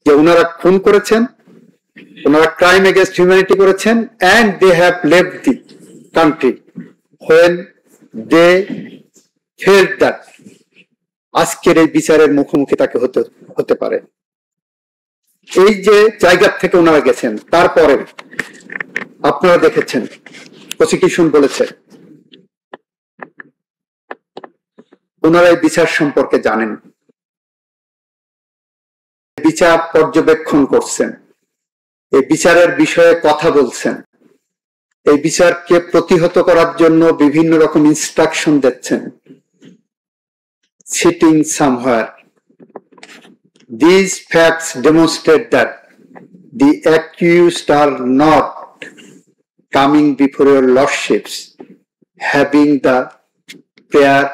যে ওনারা খুন করেছেন, ওনারা ক্রাইম এগেইনস্ট হিউম্যানিটি করেছেন, and they have left the country when they felt that আজকের এই বিচারের মুখোমুখি তাকে হতে পারে। এই যে জায়গা থেকে ওনারা গেছেন, তারপরে আপনারা দেখেছেন প্রসিকিউশন বলেছে ওনারা এই বিচার সম্পর্কে জানেন, বিচার পর্যবেক্ষণ করছেন, এই বিচারের বিষয়ে কথা বলছেন, এই বিচারকে প্রতিহত করার জন্য বিভিন্ন রকম ইনস্ট্রাকশন দিচ্ছেন। Sitting somewhere, these facts demonstrate that the accused are not coming before your lordships having the prayer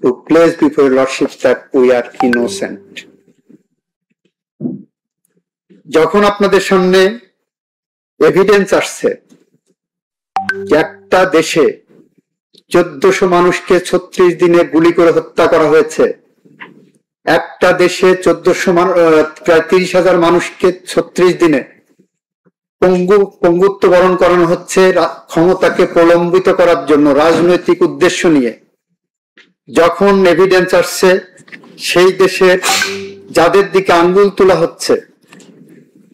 to place before your lordships that we are innocent. যখন আপনাদের সামনে এভিডেন্স আসছে একটা দেশে 1400 মানুষকে 36 দিনে গুলি করে হত্যা করা হয়েছে, একটা দেশে 1400 প্রায় 30,000 মানুষকে 36 দিনে পঙ্গুত্ব বরণ করানো হচ্ছে ক্ষমতাকে প্রলম্বিত করার জন্য রাজনৈতিক উদ্দেশ্য নিয়ে, যখন এভিডেন্স আসছে সেই দেশের যাদের দিকে আঙ্গুল তোলা হচ্ছে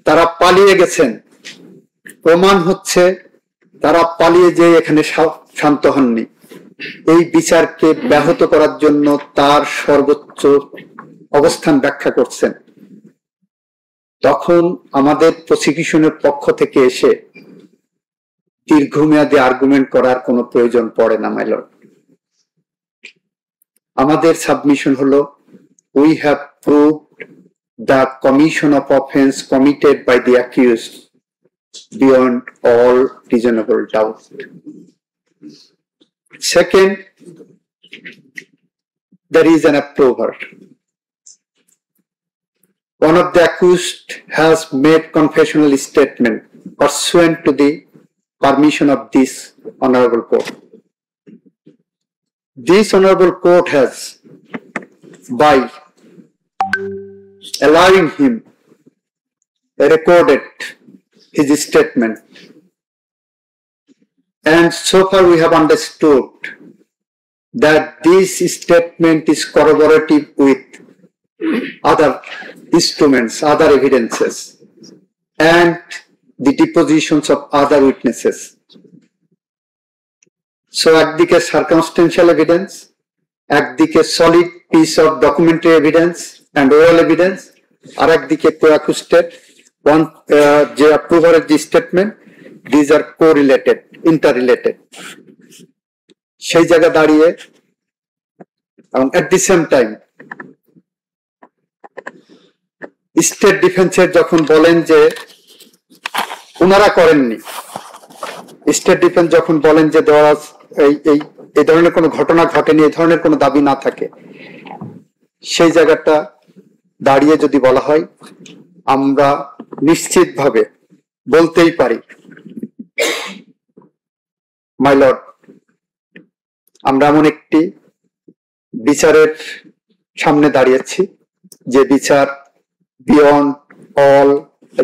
তারা পালিয়ে গেছেন, প্রমাণ হচ্ছে তারা পালিয়ে যেয়ে এখানে শান্ত হননি, এই বিচারকে ব্যাহত করার জন্য তার সর্বোচ্চ অবস্থান ব্যাখ্যা করছেন, তখন আমাদের প্রসিকিউশনের পক্ষ থেকে এসে দীর্ঘমেয়াদী আর্গুমেন্ট করার কোনো প্রয়োজন পড়ে না মাই লর্ড। আমাদের সাবমিশন হলো we have proved the commission of offense committed by the accused beyond all reasonable doubt. Second, there is an approver. One of the accused has made confessional statement pursuant to the permission of this honorable court. This honorable court has, by allowing him recorded his statement, and so far we have understood that this statement is corroborative with other instruments, other evidences, and the depositions of other witnesses. So একদিকে circumstantial evidence, একদিকে solid piece of documentary evidence and oral evidence, আর একদিকে co-accused যে approver যে statement, these are correlated, interrelated. সেই জায়গা দাঁড়িয়ে এবং at the same time state ডিফেন্সের যখন বলেন যে ওনারা করেননি, স্টেট ডিফেন্স যখন বলেন যে এই ধরনের কোনো ঘটনা ঘটেনি, এই ধরনের কোনো দাবি না থাকে, সেই জায়গাটা দাঁড়িয়ে যদি বলা হয় আমরা নিশ্চিতভাবে বলতেই পারি মাই লর্ড আমরা এমন একটি বিচারের সামনে দাঁড়িয়েছি যে বিচার বিয়ন্ড অল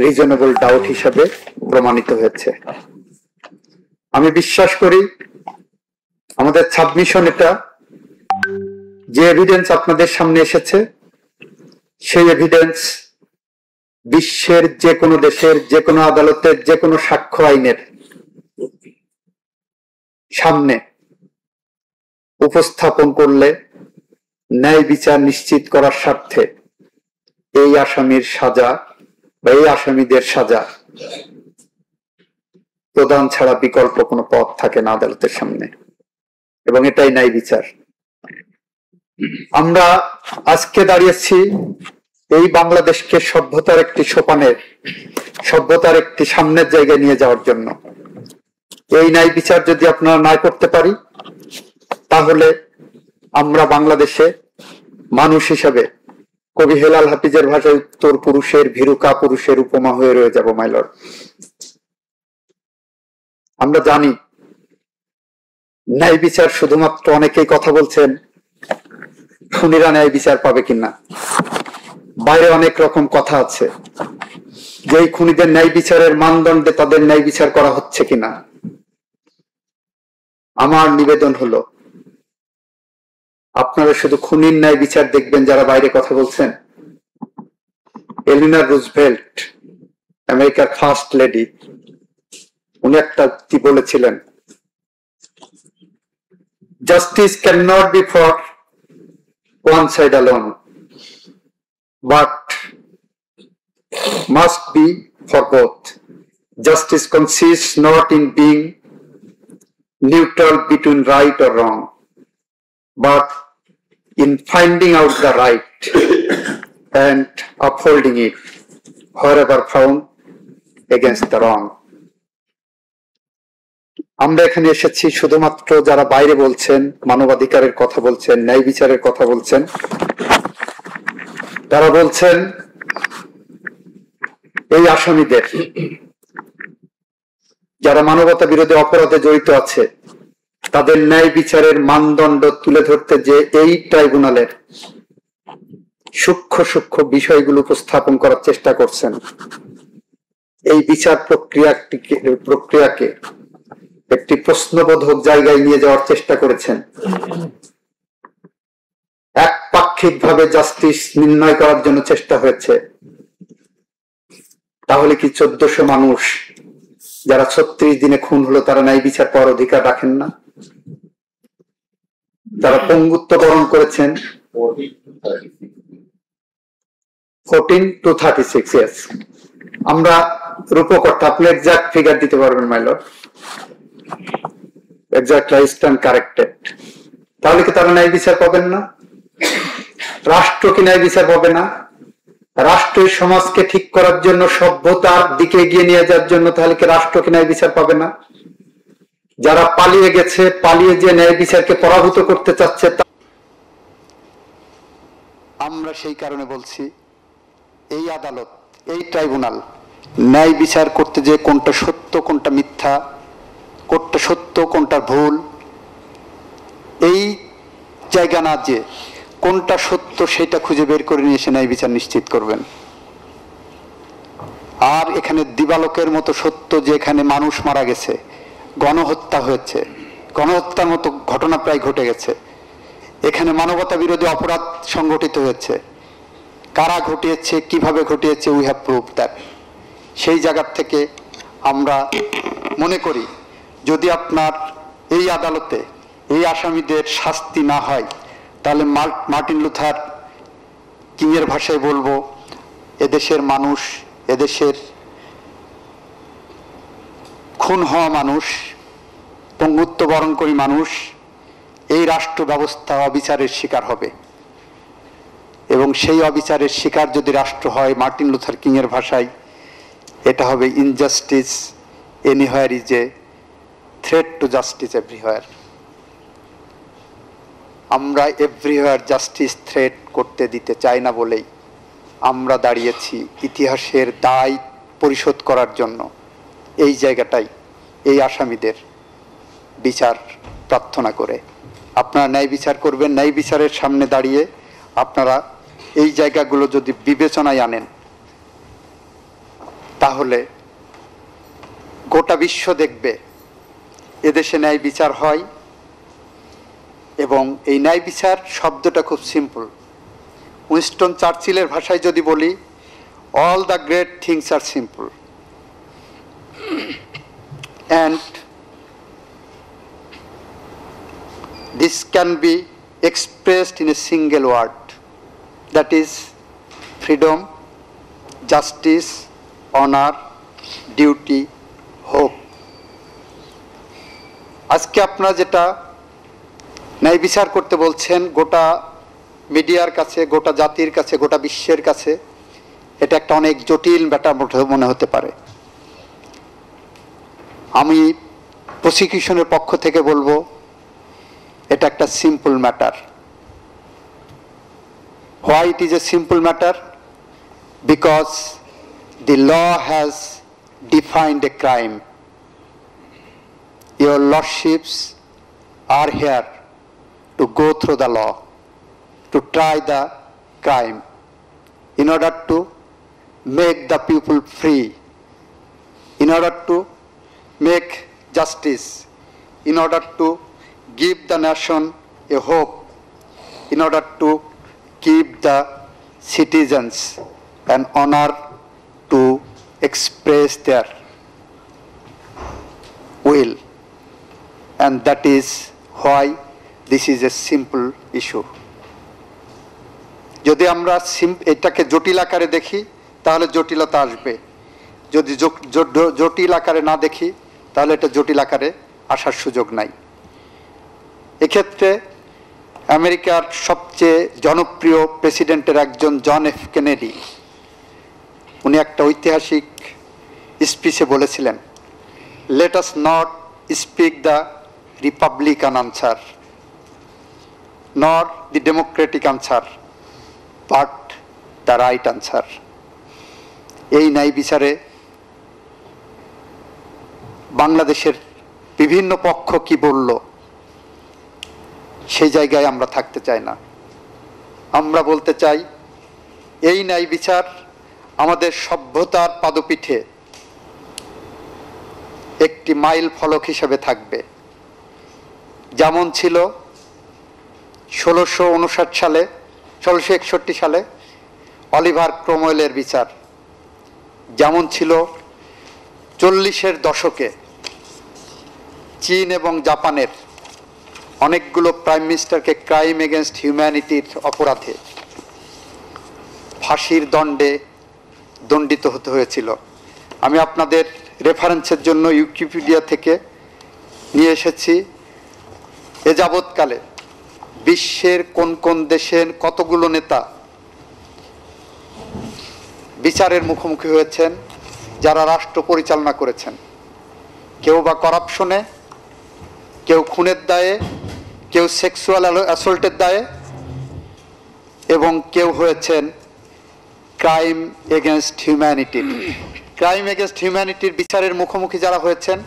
রিজনেবল ডাউট হিসাবে প্রমাণিত হয়েছে। আমি বিশ্বাস করি আমাদের সাবমিশন এটা যে এভিডেন্স আপনাদের সামনে এসেছে সেই এভিডেন্স বিশ্বের যে কোনো দেশের যে কোনো আদালতের যে কোনো সাক্ষ্য আইনের সামনে উপস্থাপন করলে ন্যায় বিচার নিশ্চিত করার স্বার্থে এই আসামির সাজা বা এই আসামিদের সাজা প্রদান ছাড়া বিকল্প কোনো পথ থাকে না আদালতের সামনে, এবং এটাই ন্যায় বিচার। আমরা আজকে দাঁড়িয়েছি এই বাংলাদেশকে সভ্যতার একটি সোপানের, সভ্যতার একটি সামনের জায়গায় নিয়ে যাওয়ার জন্য। এই ন্যায় বিচার যদি আপনারা না করতে পারি তাহলে আমরা বাংলাদেশে মানুষ হিসাবে কবি হেলাল হাফিজের ভাষায় উত্তর পুরুষের ভীরুকা পুরুষের উপমা হয়ে রয়ে যাব মাই লর্ড। আমরা জানি ন্যায় বিচার শুধুমাত্র অনেকেই কথা বলছেন খুনিরা ন্যায় বিচার পাবে কিনা, বাইরে অনেক রকম কথা আছে যে এই খুনিদের ন্যায় বিচারের মানদণ্ডে তাদের ন্যায় বিচার করা হচ্ছে কিনা। আমার নিবেদন হলো আপনারা শুধু খুনির ন্যায় বিচার দেখবেন যারা বাইরে কথা বলছেন। এলিনা রুজভেল্ট, আমেরিকার ফার্স্ট লেডি, উনি একটা কি বলেছিলেন, justice cannot be for one side alone but must be for both. Justice consists not in being neutral between right or wrong, but in finding out the right and upholding it wherever found against the wrong. আমরা এখানে এসেছি শুধুমাত্র যারা বাইরে বলছেন, মানবাধিকারের কথা বলছেন, ন্যায় বিচারের কথা বলছেন, তারা বলছেন এই আসামিদের যারা মানবতা বিরোধী অপরাধে জড়িত আছে তাদের ন্যায় বিচারের মানদণ্ড তুলে ধরতে যে এই ট্রাইব্যুনালের সূক্ষ্ম সূক্ষ্ম বিষয়গুলো উপস্থাপন করার চেষ্টা করছেন, এই বিচার প্রক্রিয়াকে একটি প্রশ্নবোধক জায়গায় নিয়ে যাওয়ার চেষ্টা করেছেন। একপাক্ষিকভাবে জাস্টিস নির্ণয় করার জন্য চেষ্টা হয়েছে। তাহলে কি 1400 মানুষ যারা 36 দিনে খুন হলো তারা ন্যায় বিচার পাওয়ার অধিকার রাখেন না? তারা পঙ্গুত্ব বরণ করেছেন 14 to 36 ইয়ার্স। আমরা রূপকর্তা, আপনি এক্সাক্ট ফিগার দিতে পারবেন মাইলর? Exact stand corrected. তাহলে কি তারা ন্যায় বিচার পাবেন না? রাষ্ট্র কি ন্যায় বিচার পাবে না? রাষ্ট্রের সমাজকে ঠিক করার জন্য, সভ্যতার দিকে এগিয়ে নিয়ে যাওয়ার জন্য তাহলে কি রাষ্ট্রকে ন্যায় বিচার পাবে না? যারা পালিয়ে গেছে, পালিয়ে যে ন্যায় বিচারকে পরাভূত করতে চাচ্ছে, আমরা সেই কারণে বলছি এই আদালত, এই ট্রাইব্যুনাল ন্যায় বিচার করতে যে কোনটা সত্য কোনটা মিথ্যা, কোনটা সত্য কোনটা ভুল, এই জায়গা না যে কোনটা সত্য সেটা খুঁজে বের করে নিয়ে এসে ন্যায় বিচার নিশ্চিত করবেন। আর এখানে দিবালোকের মতো সত্য যে এখানে মানুষ মারা গেছে, গণহত্যা হয়েছে, গণহত্যার মতো ঘটনা প্রায় ঘটে গেছে, এখানে মানবতা বিরোধী অপরাধ সংগঠিত হয়েছে, কারা ঘটিয়েছে, কিভাবে ঘটিয়েছে, উই হ্যাভ প্রুভ দ্যাট। সেই জায়গার থেকে আমরা মনে করি যদি আপনার এই আদালতে এই আসামিদের শাস্তি না হয় তাহলে মার্টিন লুথার কিংয়ের ভাষায় বলবো, এদেশের মানুষ, এদেশের খুন হওয়া মানুষ, পঙ্গুত্ব বরণকারী মানুষ এই রাষ্ট্র ব্যবস্থা অবিচারের শিকার হবে। এবং সেই অবিচারের শিকার যদি রাষ্ট্র হয়, মার্টিন লুথার কিংয়ের ভাষায় এটা হবে injustice anywhere is a threat to justice everywhere. আমরা এভরিহোয়ার জাস্টিস থ্রেট করতে দিতে চাই না বলেই আমরা দাঁড়িয়েছি ইতিহাসের দায় পরিশোধ করার জন্য এই জায়গাটাই, এই আসামিদের বিচার প্রার্থনা করে। আপনারা ন্যায় বিচার করবেন, ন্যায় বিচারের সামনে দাঁড়িয়ে আপনারা এই জায়গাগুলো যদি বিবেচনায় আনেন তাহলে গোটা বিশ্ব দেখবে এদেশে ন্যায় বিচার হয়। এবং এই ন্যায় বিচার শব্দটা খুব সিম্পল। উইনস্টন চার্চিলের ভাষায় যদি বলি, all the great things are simple and this can be expressed in a single word, that is freedom, justice, honor, duty, hope. আজকে আপনারা যেটা ন্যায় বিচার করতে বলছেন গোটা মিডিয়ার কাছে, গোটা জাতির কাছে, গোটা বিশ্বের কাছে এটা একটা অনেক জটিল ব্যাপার মনে হতে পারে। আমি প্রসিকিউশনের পক্ষ থেকে বলবো এটা একটা simple matter. Why it is a simple matter? Because the law has defined a crime. Your lordships are here to go through the law, to try the crime. in order to make the people free, in order to make justice, in order to give the nation a hope, in order to keep the citizens an honor to express their will. And that is why this is a simple issue. যদি আমরা এটাকে জটিল আকারে দেখি তাহলে জটিলতা আসবে, যদি জটিল আকারে না দেখি তাহলে এটা জটিল আকারে আসার সুযোগ নাই। এক্ষেত্রে আমেরিকার সবচেয়ে জনপ্রিয় প্রেসিডেন্টের একজন জন এফ কেনেডি, উনি একটা ঐতিহাসিক স্পিচে বলেছিলেন, let us not speak the Republican answer nor the Democratic answer but the right answer. এই ন্যায় বিচারে বাংলাদেশের বিভিন্ন পক্ষ কি বলল সেই জায়গায় আমরা থাকতে চাই না। আমরা বলতে চাই এই ন্যায় বিচার আমাদের সভ্যতার পাদপীঠে একটি মাইল ফলক হিসেবে থাকবে। যেমন ছিল 1661 সালে অলিভার ক্রমওয়েলের বিচার, যেমন ছিল 40-এর দশকে চীন এবং জাপানের অনেকগুলো প্রাইম মিনিস্টারকে ক্রাইম এগেনস্ট হিউম্যানিটির অপরাধে ফাঁসির দণ্ডে দণ্ডিত হতে হয়েছিল। আমি আপনাদের রেফারেন্সের জন্য উইকিপিডিয়া থেকে নিয়ে এসেছি, এ যাবৎকালে বিশ্বের কোন কোন দেশের কতগুলো নেতা বিচারের মুখোমুখি হয়েছেন যারা রাষ্ট্র পরিচালনা করেছেন, কেউ বা করাপশনে, কেউ খুনের দায়ে, কেউ সেক্সুয়াল অ্যাসল্টের দায়ে, এবং কেউ হয়েছেন ক্রাইম এগেনস্ট হিউম্যানিটির। ক্রাইম এগেনস্ট হিউম্যানিটির বিচারের মুখোমুখি যারা হয়েছেন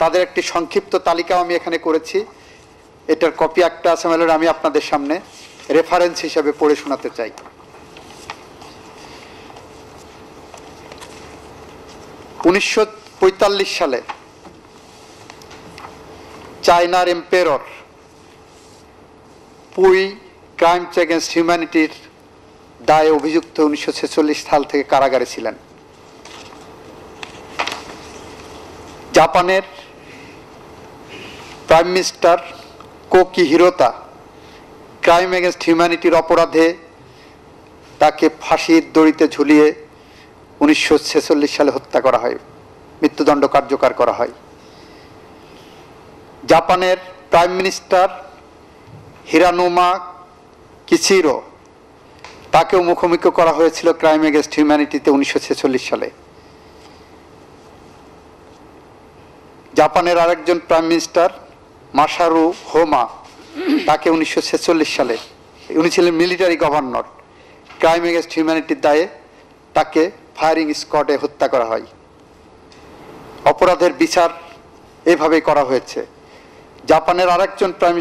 তাদের একটি সংক্ষিপ্ত তালিকাও আমি এখানে করেছি। এটার কপি একটা আছে, আমি আপনাদের সামনে রেফারেন্স হিসেবে পড়ে শোনাতে চাই। 1945 সালে চায়নার এম্পেরর পুই ক্রাইম এগেনস্ট হিউম্যানিটির দায়ে অভিযুক্ত 1946 সাল থেকে কারাগারে ছিলেন। জাপানের প্রাইম মিনিস্টার কোকি হিরোতা ক্রাইম এগেনস্ট হিউম্যানিটির অপরাধে তাকে ফাঁসির দড়িতে ঝুলিয়ে 1946 সালে হত্যা করা হয়, মৃত্যুদণ্ড কার্যকর করা হয়। জাপানের প্রাইম মিনিস্টার হিরানোমা কিচিরো, তাকেও মুখোমুখি করা হয়েছিল ক্রাইম এগেনস্ট হিউম্যানিটিতে 1946 সালে। জাপানের আরেকজন প্রাইম মিনিস্টার মাসারু হোমা, তাকে 1946 সালে, উনি ছিলেন মিলিটারি গভর্নর, ক্রাইম এগেনস্ট হিউম্যানিটির দায়ে তাকে ফায়ারিং স্কোয়াডে হত্যা করা হয়। অপরাধের বিচার এভাবেই করা হয়েছে। জাপানের আরেকজন প্রাইম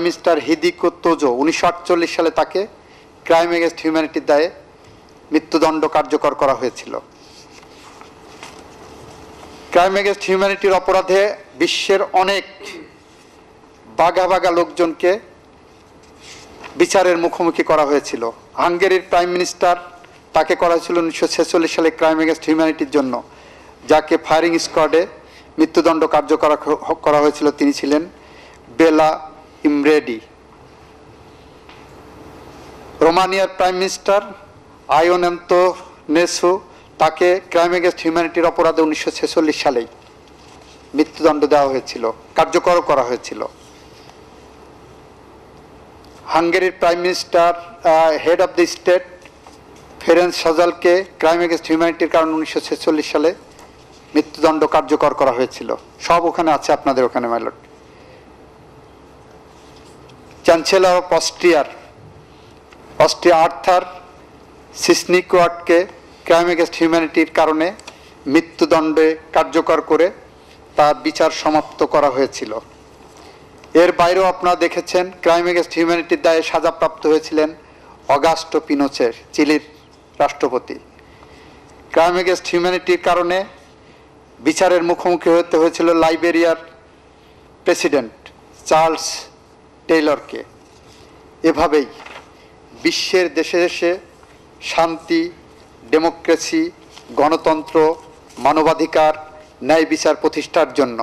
মিনিস্টার হিদিকো তোজো, 1948 সালে তাকে ক্রাইম এগেনস্ট হিউম্যানিটির দায়ে মৃত্যুদণ্ড কার্যকর করা হয়েছিল। ক্রাইম এগেনস্ট হিউম্যানিটির অপরাধে বিশ্বের অনেক বাঘা বাঘা লোকজনকে বিচারের মুখোমুখি করা হয়েছিল। হাঙ্গেরির প্রাইম মিনিস্টার, তাকে করা হয়েছিল 1946 সালে ক্রাইম এগেনস্ট হিউম্যানিটির জন্য, যাকে ফায়ারিং স্কোয়াডে মৃত্যুদণ্ড কার্যকর করা হয়েছিল, তিনি ছিলেন বেলা ইমরেডি। রোমানিয়ার প্রাইম মিনিস্টার আয়োন অ্যান্তোনেসু, তাকে ক্রাইম এগেনস্ট হিউম্যানিটির অপরাধে 1946 সালেই মৃত্যুদণ্ড দেওয়া হয়েছিল, কার্যকর করা হয়েছিল। হাঙ্গেরির prime minister head of the state Ferenc সাজালকে ক্রাইম এগেনস্ট হিউম্যানিটির কারণে 1946 সালে মৃত্যুদণ্ড কার্যকর করা হয়েছিল। সব ওখানে আছে, আপনাদের ওখানে মাইলট। চ্যান্সেলর অফ অস্ট্রিয়া আর্থার সিসনিকোয়াটকে ক্রাইম এগেনস্ট হিউম্যানিটির কারণে মৃত্যুদণ্ডে কার্যকর করে তার বিচার সমাপ্ত করা হয়েছিল। এর বাইরেও আপনারা দেখেছেন ক্রাইম এগেনস্ট হিউম্যানিটির দায়ে সাজাপ্রাপ্ত হয়েছিলেন অগাস্টো পিনোচের, চিলির রাষ্ট্রপতি। ক্রাইম এগেনস্ট হিউম্যানিটির কারণে বিচারের মুখোমুখি হতে হয়েছিল লাইবেরিয়ার প্রেসিডেন্ট চার্লস টেইলরকে। এভাবেই বিশ্বের দেশে দেশে শান্তি, ডেমোক্রেসি, গণতন্ত্র, মানবাধিকার, ন্যায় বিচার প্রতিষ্ঠার জন্য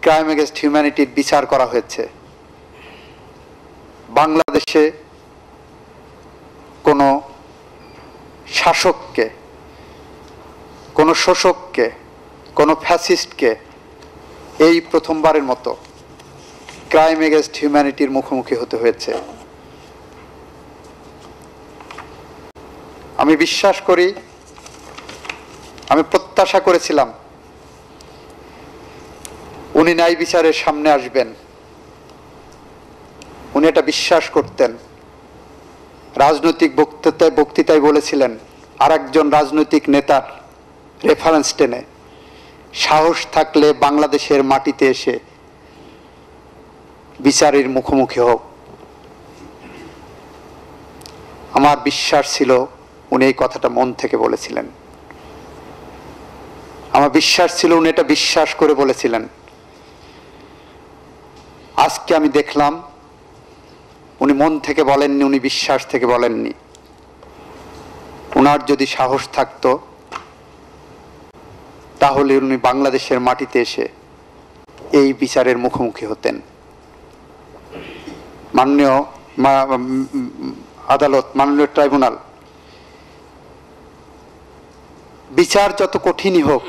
ক্রাইম এগেনস্ট হিউম্যানিটির বিচার করা হয়েছে। বাংলাদেশে কোনো শাসককে, কোনো শোষককে, কোনো ফ্যাসিস্টকে এই প্রথমবারের মতো ক্রাইম এগেনস্ট হিউম্যানিটির মুখোমুখি হতে হয়েছে। আমি বিশ্বাস করি, আমি প্রত্যাশা করেছিলাম উনি ন্যায় বিচারের সামনে আসবেন। উনি এটা বিশ্বাস করতেন। রাজনৈতিক বক্তৃতায় বলেছিলেন, আর একজন রাজনৈতিক নেতার রেফারেন্স টেনে, সাহস থাকলে বাংলাদেশের মাটিতে এসে বিচারের মুখোমুখি হোক। আমার বিশ্বাস ছিল উনি এই কথাটা মন থেকে বলেছিলেন। আমার বিশ্বাস ছিল উনি এটা বিশ্বাস করে বলেছিলেন। আজকে আমি দেখলাম উনি মন থেকে বলেননি, উনি বিশ্বাস থেকে বলেননি। উনার যদি সাহস থাকতো তাহলে উনি বাংলাদেশের মাটিতে এসে এই বিচারের মুখোমুখি হতেন। মাননীয় আদালত, মাননীয় ট্রাইব্যুনাল, বিচার যত কঠিনই হোক,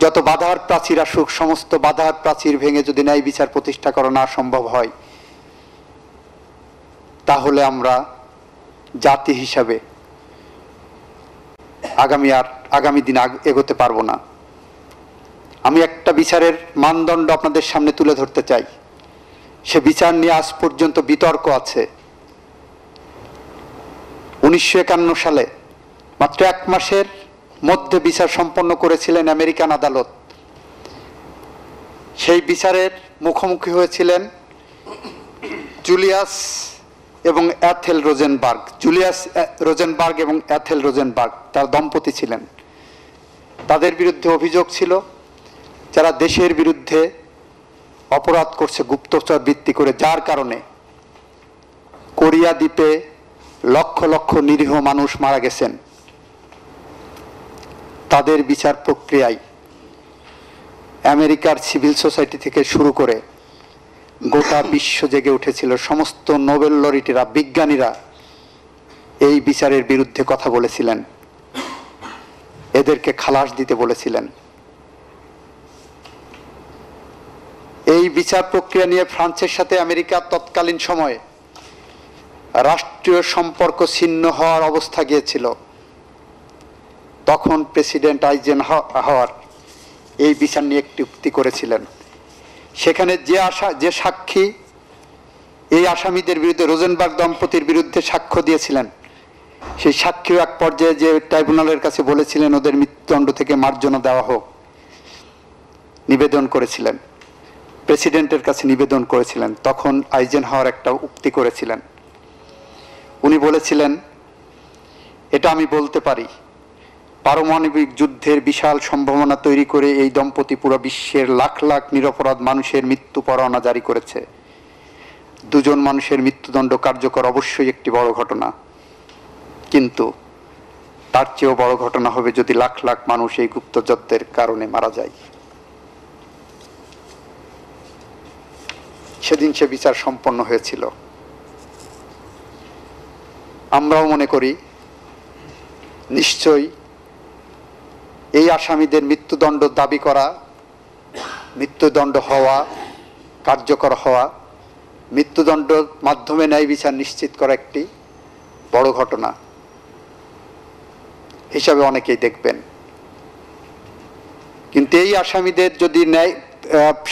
যত বাধার প্রাচীর আসুক, সমস্ত বাধার প্রাচীর ভেঙে যদি ন্যায় বিচার প্রতিষ্ঠা করা না সম্ভব হয়, তাহলে আমরা জাতি হিসাবে আগামী দিন এগোতে পারবো না। আমি একটা বিচারের মানদণ্ড আপনাদের সামনে তুলে ধরতে চাই। সে বিচার নিয়ে আজ পর্যন্ত বিতর্ক আছে। 1951 সালে মাত্র 1 মাসের মধ্যে বিচার সম্পন্ন করেছিলেন আমেরিকান আদালত। সেই বিচারের মুখোমুখি হয়েছিলেন জুলিয়াস এবং অ্যাথেল রোজেনবার্গ। জুলিয়াস রোজেনবার্গ এবং অ্যাথেল রোজেনবার্গ তার দম্পতি ছিলেন। তাদের বিরুদ্ধে অভিযোগ ছিল যারা দেশের বিরুদ্ধে অপরাধ করছে গুপ্তচর বৃত্তি করে, যার কারণে কোরিয়া দ্বীপে লক্ষ লক্ষ নিরীহ মানুষ মারা গেছেন। তাদের বিচার প্রক্রিয়ায় আমেরিকার সিভিল সোসাইটি থেকে শুরু করে গোটা বিশ্ব জেগে উঠেছিল। সমস্ত নোবেল লরিটেরা, বিজ্ঞানীরা এই বিচারের বিরুদ্ধে কথা বলেছিলেন, এদেরকে খালাস দিতে বলেছিলেন। এই বিচার প্রক্রিয়া নিয়ে ফ্রান্সের সাথে আমেরিকার তৎকালীন সময়ে রাষ্ট্রীয় সম্পর্ক ছিন্ন হওয়ার অবস্থা গিয়েছিল। তখন প্রেসিডেন্ট আইজেনহাওয়ার এই বিচার নিয়ে একটি উক্তি করেছিলেন। সেখানে যে সাক্ষী এই আসামিদের বিরুদ্ধে, রোজেনবার্গ দম্পতির বিরুদ্ধে সাক্ষ্য দিয়েছিলেন, সেই সাক্ষীও এক পর্যায়ে যে ট্রাইব্যুনালের কাছে বলেছিলেন ওদের মৃত্যুদণ্ড থেকে মার্জনা দেওয়া হোক, নিবেদন করেছিলেন, প্রেসিডেন্টের কাছে নিবেদন করেছিলেন। তখন আইজেনহাওয়ার একটা উক্তি করেছিলেন। উনি বলেছিলেন, এটা আমি বলতে পারি, পারমাণবিক যুদ্ধের বিশাল সম্ভাবনা তৈরি করে এই দম্পতি পুরো বিশ্বের লাখ লাখ নিরপরাধ মানুষের মৃত্যু পরোয়ানা জারি করেছে। 2 জন মানুষের মৃত্যুদণ্ড কার্যকর অবশ্যই একটি বড় ঘটনা, কিন্তু তার চেয়েও বড় ঘটনা হবে যদি লাখ লাখ মানুষ এই গুপ্তযুদ্ধের কারণে মারা যায়। সেদিন সে বিচার সম্পন্ন হয়েছিল। আমরাও মনে করি নিশ্চয়ই এই আসামিদের মৃত্যুদণ্ড দাবি করা, মৃত্যুদণ্ড হওয়া, কার্যকর হওয়া, মৃত্যুদণ্ডের মাধ্যমে ন্যায় বিচার নিশ্চিত করা একটি বড় ঘটনা হিসাবে অনেকেই দেখবেন। কিন্তু এই আসামিদের যদি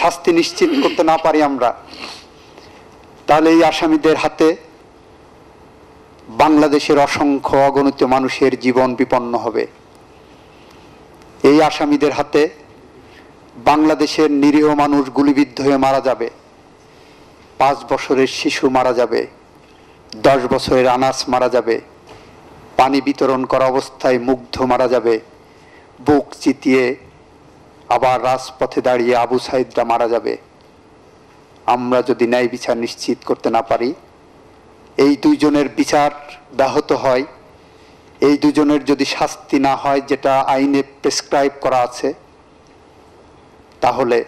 শাস্তি নিশ্চিত করতে না পারি আমরা, তাহলে এই আসামিদের হাতে বাংলাদেশের অসংখ্য অগণিত মানুষের জীবন বিপন্ন হবে। এই আসামিদের হাতে বাংলাদেশের নিরীহ মানুষ গুলিবিদ্ধ হয়ে মারা যাবে, 5 বছরের শিশু মারা যাবে, 10 বছরের আনাস মারা যাবে, পানি বিতরণ করা অবস্থায় মুগ্ধ মারা যাবে, বুক চিতিয়ে আবার রাজপথে দাঁড়িয়ে আবু সাইদরা মারা যাবে। আমরা যদি ন্যায় বিচার নিশ্চিত করতে না পারি, এই দুইজনের বিচার ব্যাহত হয়, এই দুজনের যদি শাস্তি না হয় যেটা আইনে প্রেসক্রাইব করা আছে, তাহলে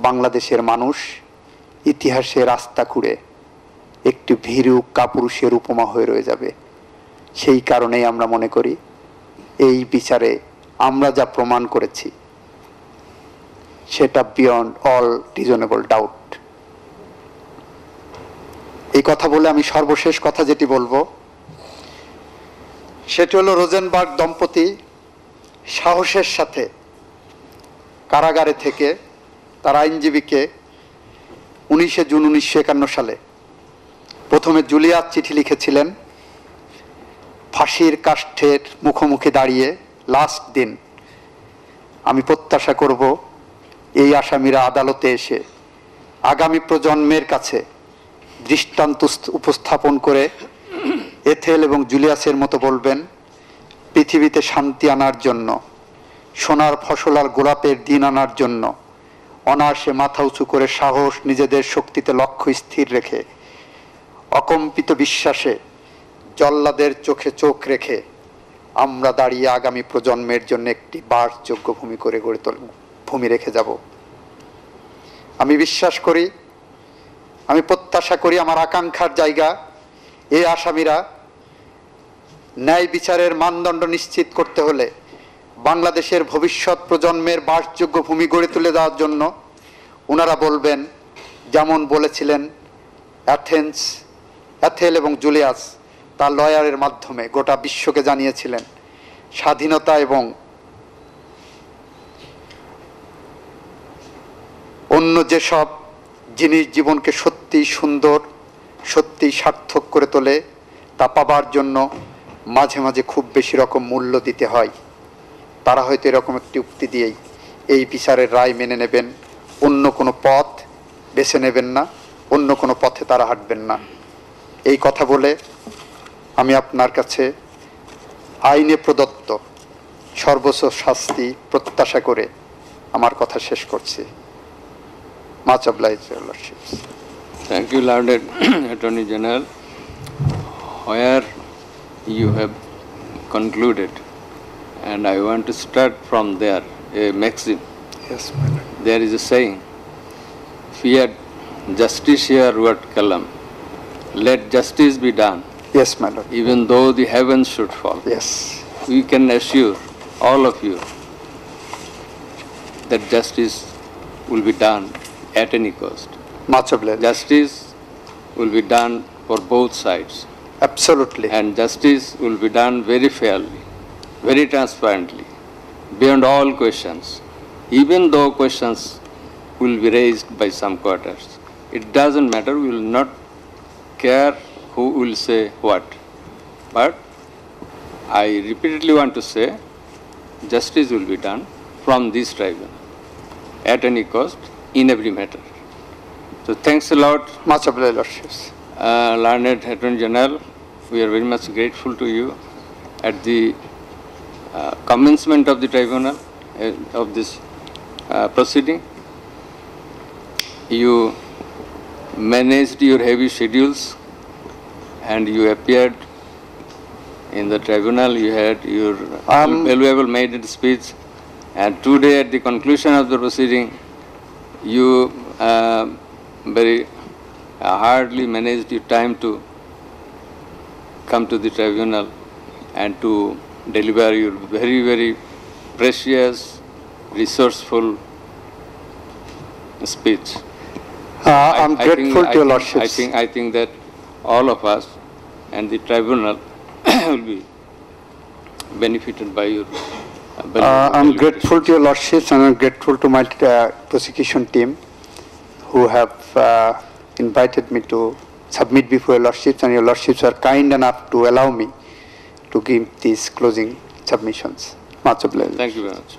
বাংলাদেশের মানুষ ইতিহাসে রাস্তা খুঁড়ে একটি ভীরু কাপুরুষের উপমা হয়ে রয়ে যাবে। সেই কারণেই আমরা মনে করি এই বিচারে আমরা যা প্রমাণ করেছি সেটা বিয়ন্ড অল রিজনেবল ডাউট। এই কথা বলে আমি সর্বশেষ কথা যেটি বলবো সেটি হলো, রোজেনবার্গ দম্পতি সাহসের সাথে কারাগারে থেকে তার আইনজীবীকে 19 জুন 1951 সালে প্রথমে জুলিয়াস চিঠি লিখেছিলেন, ফাঁসির কাষ্ঠের মুখোমুখি দাঁড়িয়ে লাস্ট দিন আমি প্রত্যাশা করব এই আসামিরা আদালতে এসে আগামী প্রজন্মের কাছে দৃষ্টান্ত উপস্থাপন করে এথেল এবং জুলিয়াসের মতো বলবেন, পৃথিবীতে শান্তি আনার জন্য, সোনার ফসল আর গোলাপের দিন আনার জন্য অনায়াসে মাথা উঁচু করে সাহস, নিজেদের শক্তিতে লক্ষ্য স্থির রেখে, অকম্পিত বিশ্বাসে জল্লাদের চোখে চোখ রেখে আমরা দাঁড়িয়ে আগামী প্রজন্মের জন্য একটি বাসযোগ্য ভূমি রেখে যাব। আমি বিশ্বাস করি, আমি প্রত্যাশা করি, আমার আকাঙ্ক্ষার জায়গা এই আসামিরা ন্যায় বিচারের মানদণ্ড নিশ্চিত করতে হলে বাংলাদেশের ভবিষ্যৎ প্রজন্মের বাসযোগ্য ভূমি গড়ে তুলে দেওয়ার জন্য ওনারা বলবেন, যেমন বলেছিলেন এথেল এবং জুলিয়াস তার লয়ারের মাধ্যমে গোটা বিশ্বকে জানিয়েছিলেন, স্বাধীনতা এবং অন্য যেসব জিনিস জীবনকে সত্যি সুন্দর, সত্যি সার্থক করে তোলে, তা পাবার জন্য মাঝে মাঝে খুব বেশি রকম মূল্য দিতে হয়। তারা হয়তো এরকম একটি উক্তি দিয়েই এই বিচারের রায় মেনে নেবেন, অন্য কোনো পথ বেছে নেবেন না, অন্য কোনো পথে তারা হাঁটবেন না। এই কথা বলে আমি আপনার কাছে আইনে প্রদত্ত সর্বোচ্চ শাস্তি প্রত্যাশা করে আমার কথা শেষ করছি। Much obliged, Your Lordships. Thank you, Learned Attorney General. Where you have concluded, and I want to start from there, a maxim. Yes, my lord. There is a saying, fear justitiae ruat calam, let justice be done, Yes, my lord. even though the heavens should fall. Yes. We can assure all of you that justice will be done at any cost. Much obliged. Justice will be done for both sides. Absolutely. And justice will be done very fairly, very transparently, beyond all questions. Even though questions will be raised by some quarters, it doesn't matter. We will not care who will say what. But I repeatedly want to say, justice will be done from this tribunal at any cost in every matter. So thanks a lot, Much obliged, Lordships. Learned Attorney General. We are very much grateful to you at the commencement of the tribunal, of this proceeding. You managed your heavy schedules and you appeared in the tribunal. You had your valuable maiden speech, and today at the conclusion of the proceeding, you very hardly managed your time to come to the tribunal and to deliver your very, very precious, resourceful speech. I'm grateful to Your Lordships. I think that all of us and the tribunal will be benefited by your. I'm grateful to Your Lordships, and I'm grateful to my prosecution team who have invited me to submit before Your Lordships, and Your Lordships are kind enough to allow me to give these closing submissions. Much obliged. Thank you very much.